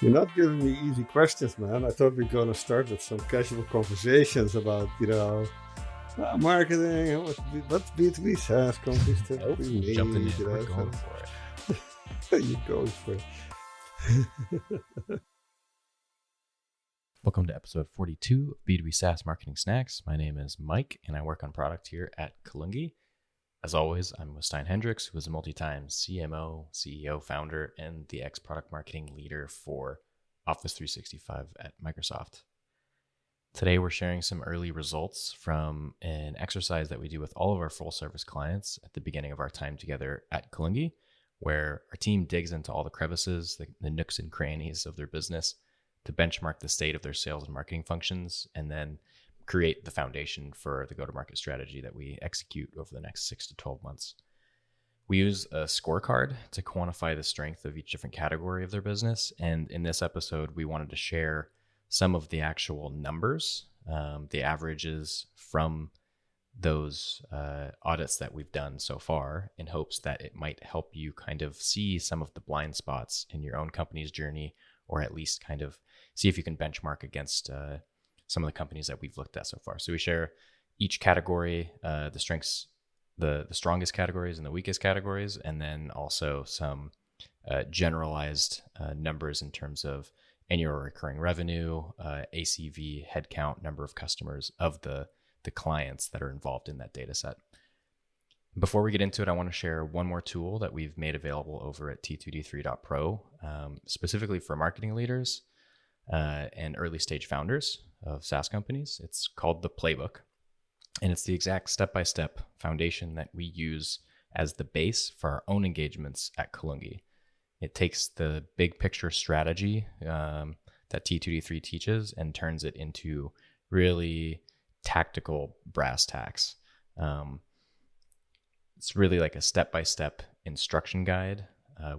You're not giving me easy questions, man. I thought we were going to start with some casual conversations about, marketing and what's B2B SaaS companies Nope, typically jumping need, in. We're going for it. So you're going for it. Welcome to episode 42 of B2B SaaS Marketing Snacks. My name is Mike, and I work on product here at Kalungi. As always, I'm with Stein Hendricks, who is a multi-time CMO, CEO, founder, and the ex-product marketing leader for Office 365 at Microsoft. Today, we're sharing some early results from an exercise that we do with all of our full-service clients at the beginning of our time together at Kalungi, where our team digs into all the crevices, the nooks and crannies of their business to benchmark the state of their sales and marketing functions, and then create the foundation for the go-to-market strategy that we execute over the next 6 to 12 months. We use a scorecard to quantify the strength of each different category of their business. And in this episode, we wanted to share some of the actual numbers, the averages from those audits that we've done so far, in hopes that it might help you kind of see some of the blind spots in your own company's journey, or at least kind of see if you can benchmark against some of the companies that we've looked at so far. So we share each category, the strengths, the strongest categories and the weakest categories, and then also some generalized numbers in terms of annual recurring revenue, ACV, headcount, number of customers of the clients that are involved in that data set. Before we get into it, I want to share one more tool that we've made available over at t2d3.pro, specifically for marketing leaders and early stage founders of SaaS companies. It's called the Playbook, and it's the exact step-by-step foundation that we use as the base for our own engagements at Kalungi. It takes the big picture strategy that T2D3 teaches and turns it into really tactical brass tacks. It's really like a step-by-step instruction guide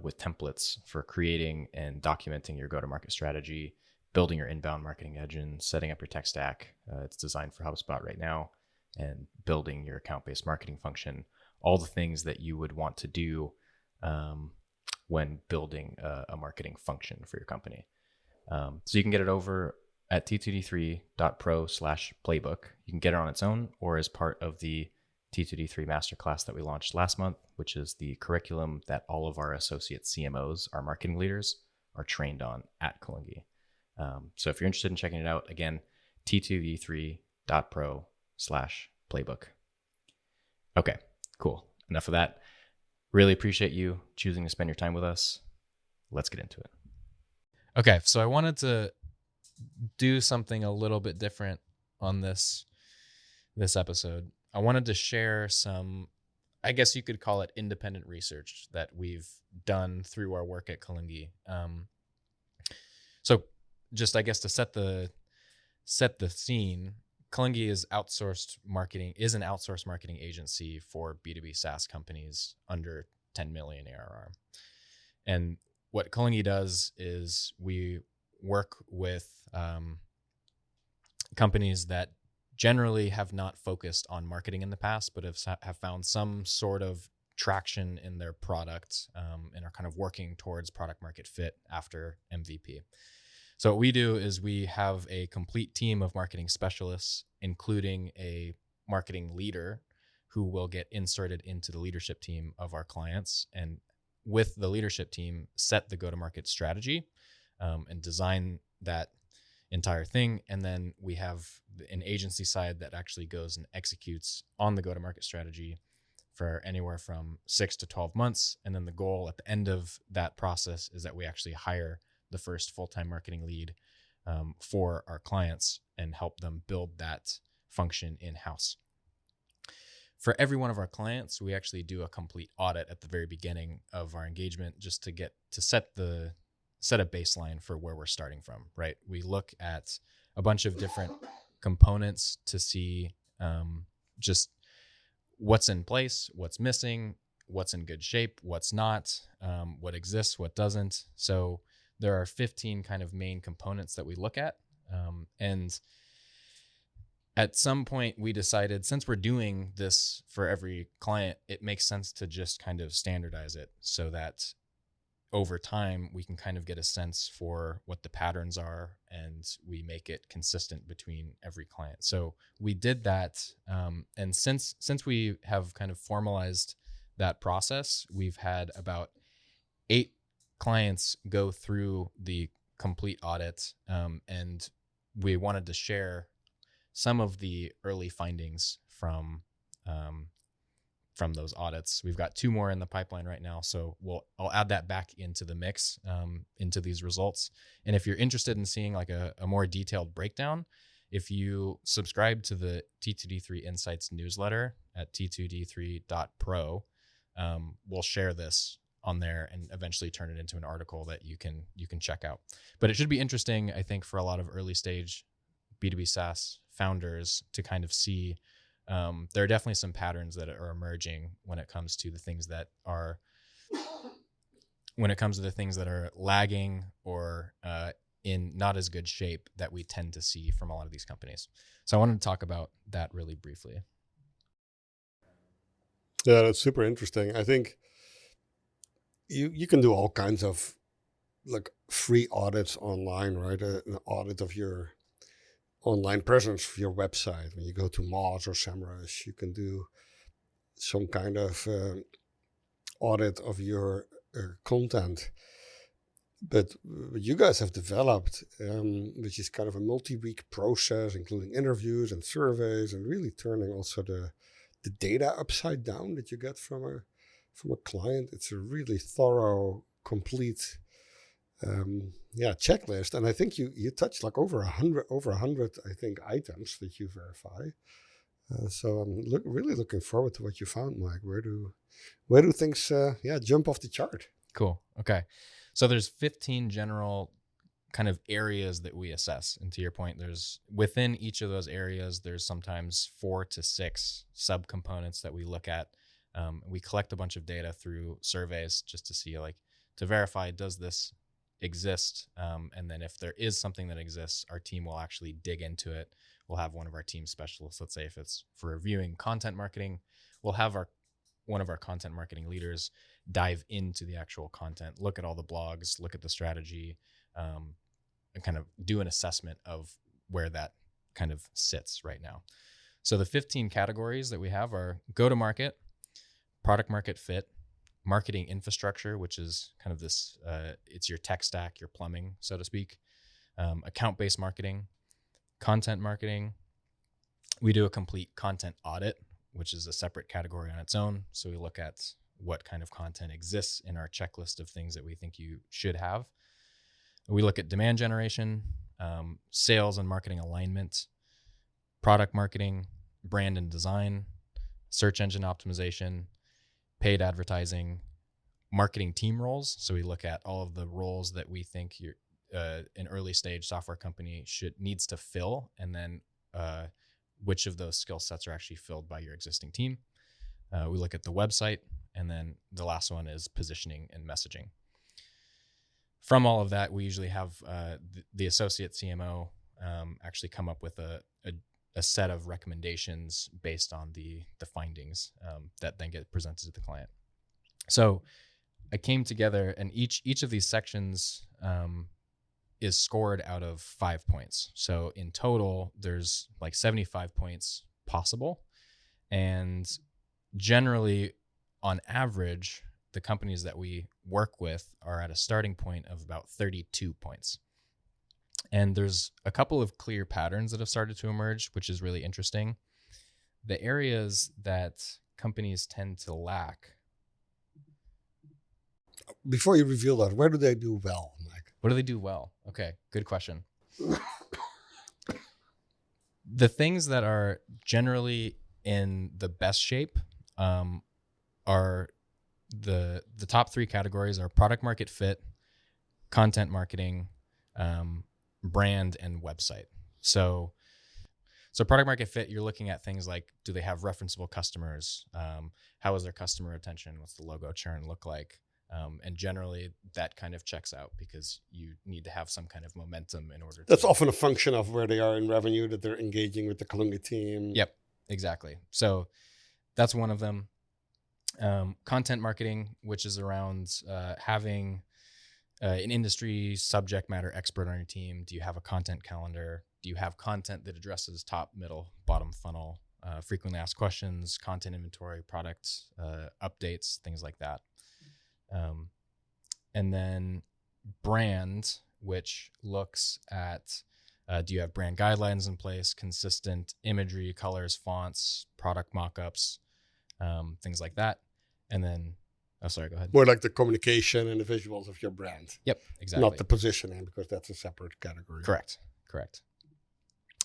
with templates for creating and documenting your go-to-market strategy, building your inbound marketing engine, setting up your tech stack. It's designed for HubSpot right now, and building your account-based marketing function, all the things that you would want to do when building a marketing function for your company. So you can get it over at t2d3.pro/playbook. You can get it on its own or as part of the T2D3 masterclass that we launched last month, which is the curriculum that all of our associate CMOs, our marketing leaders, are trained on at Kalungi. So if you're interested in checking it out, again, t2d3.pro/playbook. Okay, cool. Enough of that. Really appreciate you choosing to spend your time with us. Let's get into it. Okay, so I wanted to do something a little bit different on this episode. I wanted to share some, I guess you could call it independent research that we've done through our work at Kalungi. So just, I guess, to set the scene, Kalungi is an outsourced marketing agency for B2B SaaS companies under 10 million ARR. And what Kalungi does is we work with companies that generally have not focused on marketing in the past, but have found some sort of traction in their product and are kind of working towards product market fit after MVP. So what we do is we have a complete team of marketing specialists, including a marketing leader who will get inserted into the leadership team of our clients, and with the leadership team, set the go-to-market strategy and design that entire thing. And then we have an agency side that actually goes and executes on the go-to-market strategy for anywhere from 6 to 12 months. And then the goal at the end of that process is that we actually hire the first full-time marketing lead for our clients and help them build that function in-house. For every one of our clients, we actually do a complete audit at the very beginning of our engagement, just to set a baseline for where we're starting from, right? We look at a bunch of different components to see just what's in place, what's missing, what's in good shape, what's not, what exists, what doesn't. So there are 15 kind of main components that we look at. And at some point we decided, since we're doing this for every client, it makes sense to just kind of standardize it so that over time, we can kind of get a sense for what the patterns are, and we make it consistent between every client. So we did that. And since we have kind of formalized that process, we've had about 8 clients go through the complete audit. And we wanted to share some of the early findings from those audits. We've got 2 more in the pipeline right now, so I'll add that back into the mix, into these results. And if you're interested in seeing like a more detailed breakdown, if you subscribe to the T2D3 Insights newsletter at t2d3.pro, we'll share this on there and eventually turn it into an article that you can check out. But it should be interesting, I think, for a lot of early stage B2B SaaS founders to kind of see. There are definitely some patterns that are emerging when it comes to the things that are lagging or in not as good shape that we tend to see from a lot of these companies. So I wanted to talk about that really briefly. Yeah, that's super interesting. I think you can do all kinds of like free audits online, right? An audit of your online presence for your website. When you go to Moz or SEMrush, you can do some kind of audit of your content. But what you guys have developed, which is kind of a multi-week process, including interviews and surveys, and really turning also the data upside down that you get from a client. It's a really thorough, complete checklist. And I think you touched like over 100 I think items that you verify. So I'm really looking forward to what you found, Mike. Where do things jump off the chart? Cool. Okay. So there's 15 general kind of areas that we assess. And to your point, there's within each of those areas, there's sometimes 4 to 6 subcomponents that we look at. We collect a bunch of data through surveys just to see, like, to verify, does this exist? And then if there is something that exists, our team will actually dig into it. We'll have one of our team specialists, let's say if it's for reviewing content marketing, we'll have one of our content marketing leaders dive into the actual content, look at all the blogs, look at the strategy, and kind of do an assessment of where that kind of sits right now. So the 15 categories that we have are go-to-market, product market fit, marketing infrastructure, which is kind of this, it's your tech stack, your plumbing, so to speak, account-based marketing, content marketing. We do a complete content audit, which is a separate category on its own. So we look at what kind of content exists in our checklist of things that we think you should have. We look at demand generation, sales and marketing alignment, product marketing, brand and design, search engine optimization, paid advertising, marketing team roles. So we look at all of the roles that we think an early stage software company needs to fill, and then which of those skill sets are actually filled by your existing team. We look at the website, and then the last one is positioning and messaging. From all of that, we usually have the associate CMO actually come up with a set of recommendations based on the findings that then get presented to the client. So I came together, and each of these sections is scored out of 5 points. So in total, there's like 75 points possible. And generally, on average, the companies that we work with are at a starting point of about 32 points. And there's a couple of clear patterns that have started to emerge, which is really interesting. The areas that companies tend to lack. Before you reveal that, where do they do well, Mike? What do they do well? Okay, good question. The things that are generally in the best shape are the top 3 categories are product market fit, content marketing, brand, and website. So product market fit, you're looking at things like, do they have referenceable customers? How is their customer retention? What's the logo churn look like? And generally that kind of checks out because you need to have some kind of momentum in order. That's often a function of where they are in revenue, that they're engaging with the Kalungi team. Yep, exactly. So that's one of them. Content marketing, which is around having an industry subject matter expert on your team? Do you have a content calendar? Do you have content that addresses top, middle, bottom funnel, frequently asked questions, content inventory, products, updates, things like that? And then brand, which looks at, do you have brand guidelines in place, consistent imagery, colors, fonts, product mockups, things like that. And then, oh, sorry, go ahead. More like the communication and the visuals of your brand. Yep, exactly. Not the positioning, because that's a separate category. Correct.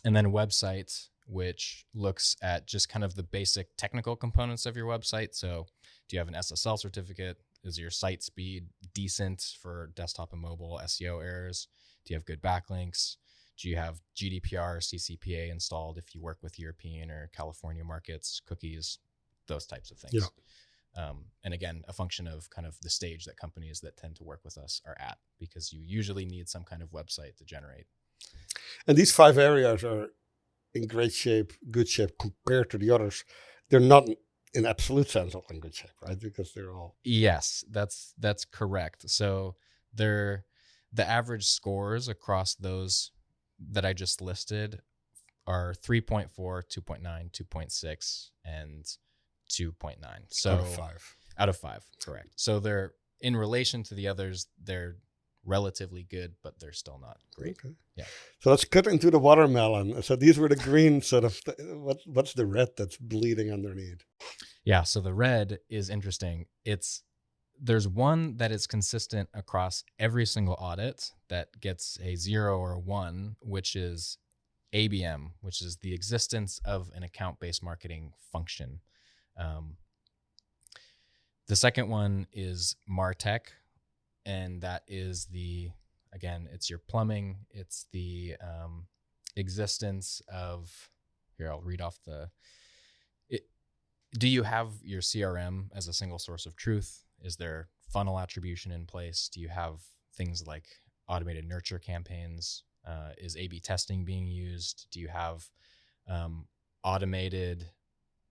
And then website, which looks at just kind of the basic technical components of your website. So do you have an SSL certificate? Is your site speed decent for desktop and mobile SEO errors? Do you have good backlinks? Do you have GDPR or CCPA installed if you work with European or California markets, cookies, those types of things? Yeah. And again, a function of kind of the stage that companies that tend to work with us are at, because you usually need some kind of website to generate. And these 5 areas are in great shape, good shape compared to the others. They're not in absolute sense all in good shape, right? Because they're all... Yes, that's correct. So the average scores across those that I just listed are 3.4, 2.9, 2.6, and 2.9. So out of 5, correct. So they're, in relation to the others, they're relatively good, but they're still not great. Okay. Yeah. So let's cut into the watermelon. So these were the green sort of, what's the red that's bleeding underneath? Yeah. So the red is interesting. There's one that is consistent across every single audit that gets a 0 or a 1, which is ABM, which is the existence of an account-based marketing function. The second one is martech, and that is it's your plumbing. It's the existence of, here, I'll read off do you have your CRM as a single source of truth? Is there funnel attribution in place? Do you have things like automated nurture campaigns? Is A/B testing being used? Do you have automated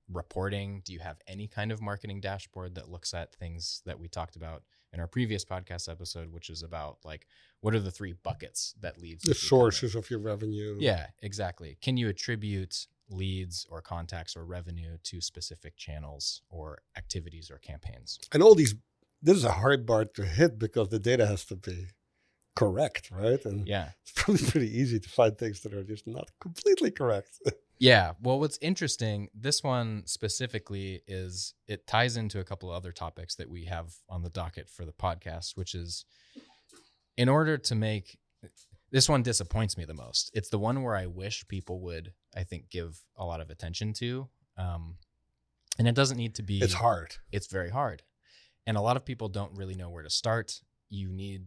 reporting? Do you have any kind of marketing dashboard that looks at things that we talked about in our previous podcast episode, which is about like, what are the 3 buckets that leads the sources of your revenue? Yeah, exactly. Can you attribute leads or contacts or revenue to specific channels or activities or campaigns? And all these, this is a hard bar to hit because the data has to be correct, right? And yeah, it's probably pretty easy to find things that are just not completely correct. Yeah. Well, what's interesting, this one specifically, is it ties into a couple of other topics that we have on the docket for the podcast, which is, in order to make, this one disappoints me the most. It's the one where I wish people would, I think, give a lot of attention to. And it doesn't need to be. It's hard. It's very hard. And a lot of people don't really know where to start. You need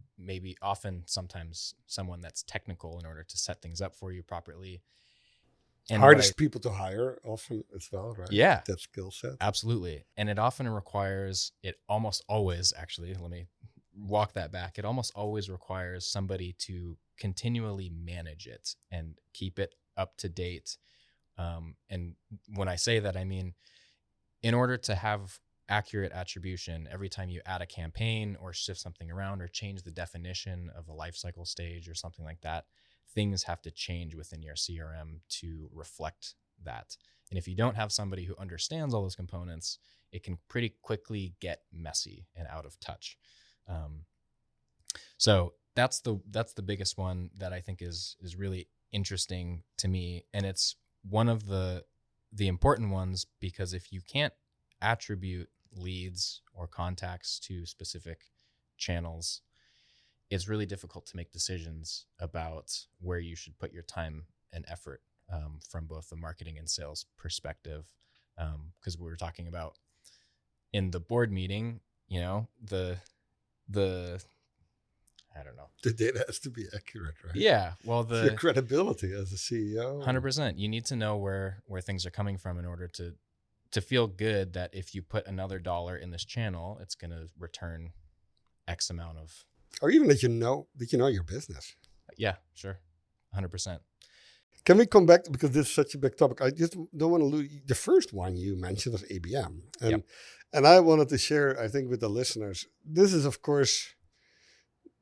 sometimes someone that's technical in order to set things up for you properly. And hardest people to hire often as well, right? Yeah. That skill set. Absolutely. And it often requires, it almost always, actually, let me walk that back. It almost always requires somebody to continually manage it and keep it up to date. And when I say that, I mean, in order to have accurate attribution, every time you add a campaign or shift something around or change the definition of a life cycle stage or something like that, things have to change within your CRM to reflect that. And if you don't have somebody who understands all those components, it can pretty quickly get messy and out of touch. So that's the biggest one that I think is really interesting to me. And it's one of the important ones, because if you can't attribute leads or contacts to specific channels, it's really difficult to make decisions about where you should put your time and effort from both the marketing and sales perspective. Because we were talking about in the board meeting, you know, the I don't know. The data has to be accurate, right? Yeah. Well, your credibility as a CEO. 100%. You need to know where things are coming from in order to feel good that if you put another $1 in this channel, it's going to return X amount of. Or even that you know your business. Yeah, sure. 100%. Can we come back, because this is such a big topic? I just don't want to lose. The first one you mentioned was ABM. And I wanted to share, I think, with the listeners, this is, of course,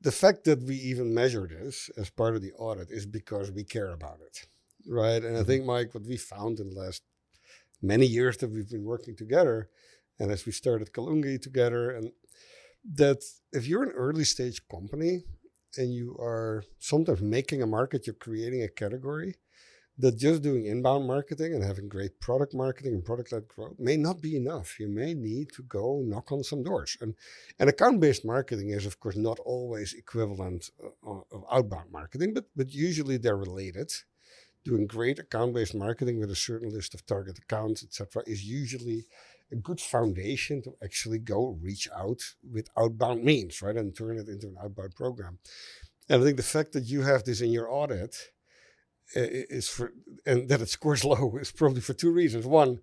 the fact that we even measure this as part of the audit is because we care about it, right? And I think, Mike, what we found in the last many years that we've been working together, and as we started Kalungi together, and that if you're an early stage company and you are sometimes making a market, you're creating a category, that just doing inbound marketing and having great product marketing and product-led growth may not be enough. You may need to go knock on some doors. And account-based marketing is, of course, not always equivalent of outbound marketing, but usually they're related. Doing great account-based marketing with a certain list of target accounts, etc., is usually a good foundation to actually go reach out with outbound means, right, and turn it into an outbound program. And I think the fact that you have this in your audit and that it scores low is probably for two reasons. One,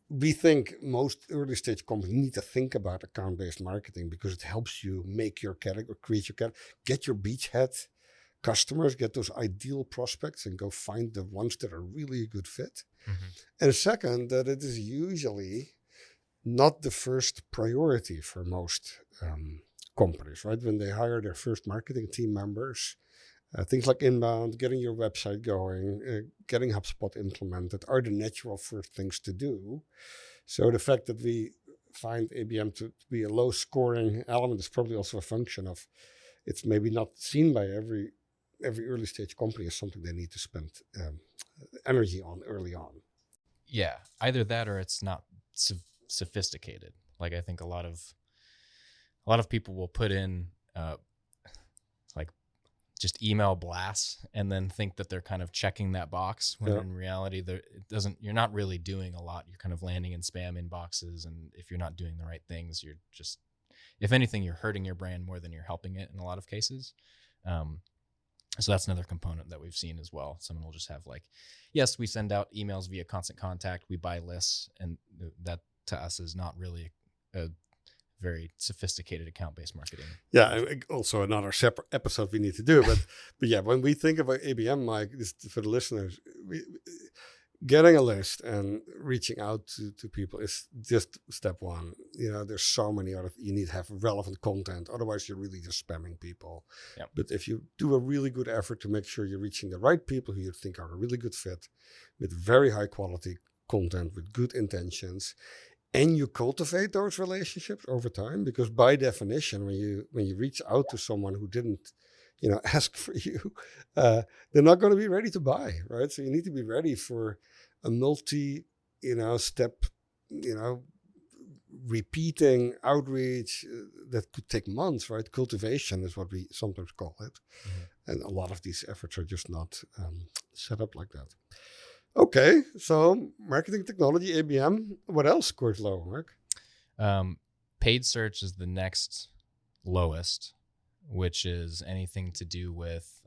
we think most early stage companies need to think about account-based marketing because it helps you make your category, create your category, get your beachhead customers, get those ideal prospects and go find the ones that are really a good fit. And second, that it is usually not the first priority for most companies, right? When they hire their first marketing team members, things like inbound, getting your website going, getting HubSpot implemented are the natural first things to do. So the fact that we find ABM to be a low scoring element is probably also a function of it's maybe not seen by every early stage company as something they need to spend energy on early on. Yeah, either that or it's not sophisticated. Like I think a lot of people will put in like just email blasts and then think that they're kind of checking that box when in reality you're not really doing a lot. You're kind of landing in spam inboxes, and if you're not doing the right things, you're just, if anything, you're hurting your brand more than you're helping it in a lot of cases. So that's another component that we've seen as well. Someone will just have like, yes, we send out emails via constant contact, we buy lists, and that to us is not really a very sophisticated account-based marketing. Yeah, also another separate episode we need to do. But yeah, when we think about ABM, Mike, this, for the listeners, getting a list and reaching out to people is just step one. There's so many other, you need to have relevant content. Otherwise, you're really just spamming people. Yep. But if you do a really good effort to make sure you're reaching the right people who you think are a really good fit with very high quality content, with good intentions, and you cultivate those relationships over time, because by definition, when you reach out to someone who didn't, ask for you, they're not going to be ready to buy, right? So you need to be ready for a step, repeating outreach that could take months, right? Cultivation is what we sometimes call it. And a lot of these efforts are just not set up like that. Okay, so marketing technology, ABM. What else scores low, Mark? Paid search is the next lowest, which is anything to do with,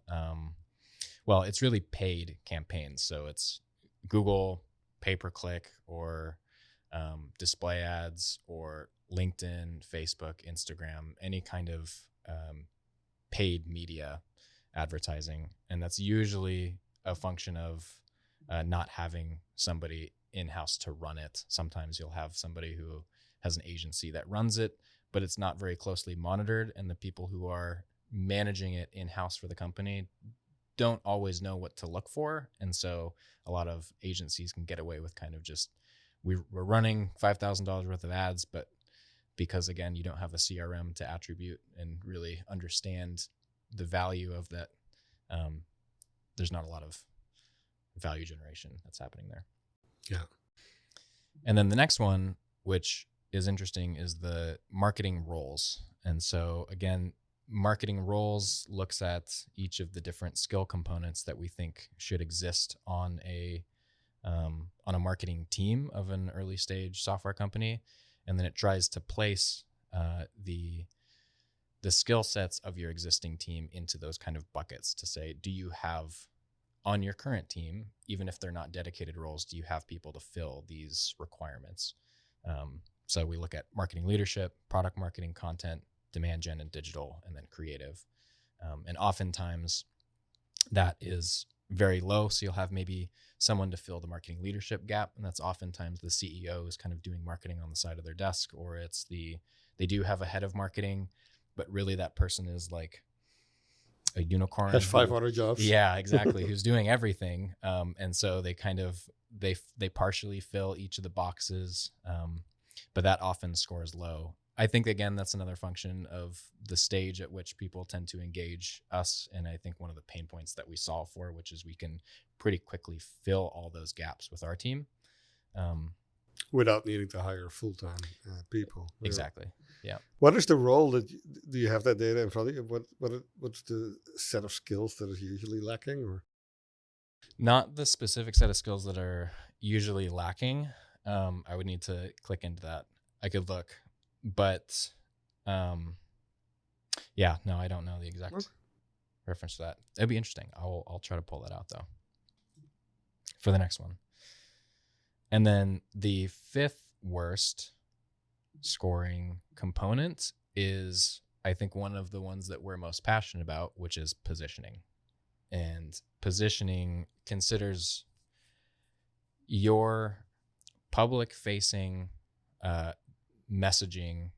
it's really paid campaigns. So it's Google, pay-per-click, or display ads, or LinkedIn, Facebook, Instagram, any kind of paid media advertising. And that's usually a function of not having somebody in-house to run it. Sometimes you'll have somebody who has an agency that runs it, but it's not very closely monitored, and the people who are managing it in-house for the company don't always know what to look for. And so a lot of agencies can get away with kind of just, we're running $5,000 worth of ads, but because, again, you don't have a CRM to attribute and really understand the value of that, there's not a lot of value generation that's happening there. Yeah. And then the next one, which is interesting, is the marketing roles. And so again, marketing roles looks at each of the different skill components that we think should exist on a marketing team of an early stage software company. And then it tries to place the skill sets of your existing team into those kind of buckets to say, do you have on your current team, even if they're not dedicated roles, do you have people to fill these requirements? So we look at marketing leadership, product marketing, content, demand gen, and digital, and then creative. And oftentimes that is very low. So you'll have maybe someone to fill the marketing leadership gap. And that's oftentimes the CEO is kind of doing marketing on the side of their desk, or it's they do have a head of marketing, but really that person is like a unicorn. Has 5 other jobs. Yeah, exactly. Who's doing everything. And so they kind of, they partially fill each of the boxes, but that often scores low. I think, again, that's another function of the stage at which people tend to engage us. And I think one of the pain points that we solve for, which is we can pretty quickly fill all those gaps with our team. Without needing to hire full-time people. Exactly. Yeah. What is the role that, do you have that data in front of you? What's the set of skills that is usually lacking? Or not the specific set of skills that are usually lacking. I would need to click into that. I could look, but yeah, no, I don't know the exact reference to that. It'd be interesting. I'll try to pull that out though for the next one. And then the fifth worst scoring component is, I think, one of the ones that we're most passionate about, which is positioning. And positioning considers your public-facing messaging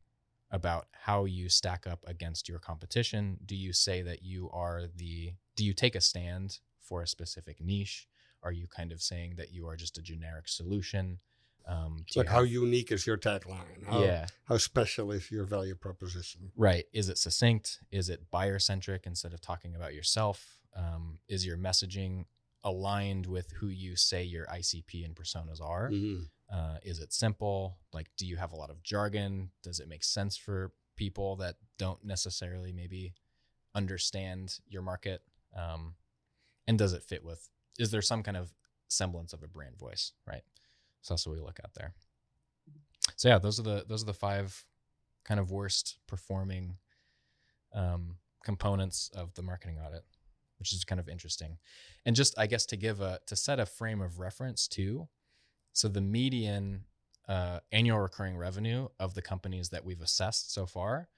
about how you stack up against your competition. Do you say that do you take a stand for a specific niche? Are you kind of saying that you are just a generic solution? Like how unique is your tagline? How special is your value proposition? Right. Is it succinct? Is it buyer-centric instead of talking about yourself? Is your messaging aligned with who you say your ICP and personas are? Mm-hmm. Is it simple? Like, do you have a lot of jargon? Does it make sense for people that don't necessarily maybe understand your market? And does it fit with, is there some kind of semblance of a brand voice, right? So that's what we look at there. So yeah, those are the 5 kind of worst performing components of the marketing audit, which is kind of interesting. And just, I guess, to set a frame of reference too. So the median annual recurring revenue of the companies that we've assessed so far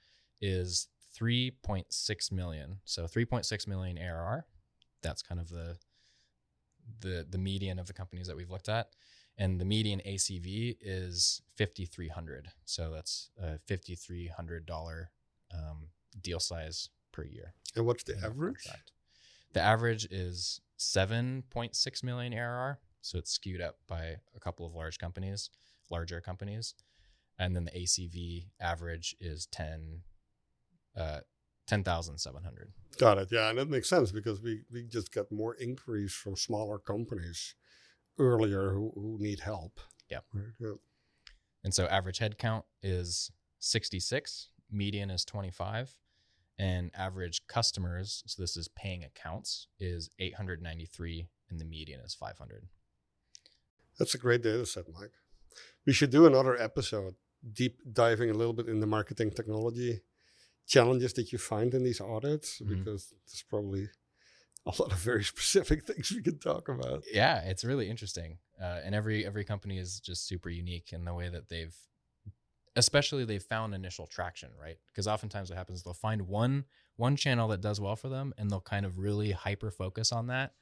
is 3.6 million. So 3.6 million ARR. That's kind of the median of the companies that we've looked at. And the median ACV is $5,300. So that's a $5,300 deal size per year. And what's the average? Contract. The average is 7.6 million ARR. So it's skewed up by a couple of larger companies. And then the ACV average is 10,700. Got it. Yeah, and that makes sense because we just got more inquiries from smaller companies earlier who need help. Yeah. Right? Yeah. And so average headcount is 66, median is 25, and average customers, so this is paying accounts, is 893, and the median is 500. That's a great data set, Mike. We should do another episode, deep diving a little bit in the marketing technology challenges that you find in these audits, because there's probably a lot of very specific things we could talk about. Yeah, it's really interesting. And every company is just super unique in the way that they've found initial traction, right? Because oftentimes what happens is they'll find one channel that does well for them, and they'll kind of really hyper focus on that.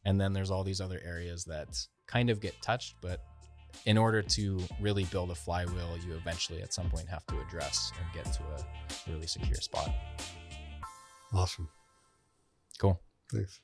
And then there's all these other areas that kind of get touched, but in order to really build a flywheel, you eventually at some point have to address and get to a really secure spot. Awesome. Cool. Thanks.